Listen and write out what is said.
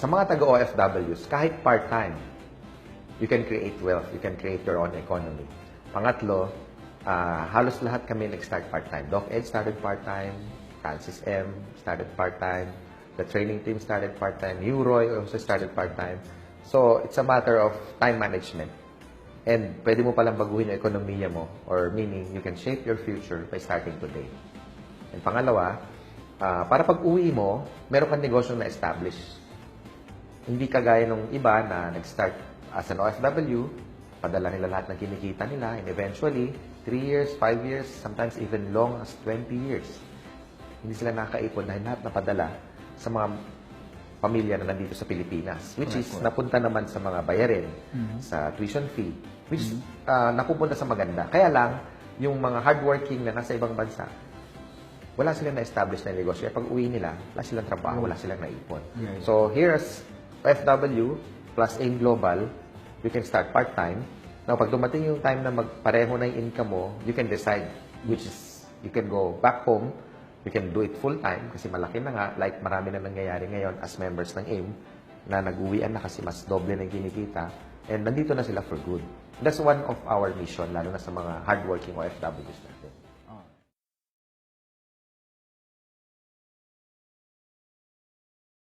sa mga taga-OFWs, kahit part-time, you can create wealth, you can create your own economy. Pangatlo, halos lahat kami nag-start part-time. Doc Ed started part-time, Francis M. started part-time, the training team started part-time, you, Roy, also started part-time. So, it's a matter of time management. And pwede mo palang baguhin yung ekonomiya mo, or meaning, you can shape your future by starting today. And pangalawa, para pag-uwi mo, meron kang negosyo na establish. Hindi kagaya nung iba na nag-start as an OFW, padala nila lahat ng kinikita nila, and eventually, 3 years, 5 years, sometimes even long as 20 years. Hindi sila nakakaipon dahil lahat napadala sa mga pamilya na nandito sa Pilipinas, which is napunta naman sa mga bayarin, sa tuition fee, which napupunta sa maganda. Kaya lang, yung mga hardworking na nasa ibang bansa, wala silang na-establish na negosyo. Pag uwi nila, wala silang trabaho, wala silang naipon. So, here's FW plus AIM Global, you can start part-time. Now, pag dumating yung time na magpareho na yung income mo, you can decide which is, you can go back home, you can do it full-time kasi malaki na nga, like marami na nangyayari ngayon as members ng AIM na nag-uwian na kasi mas doble na yung kinikita and nandito na sila for good. That's one of our mission, lalo na sa mga hardworking OFWs na.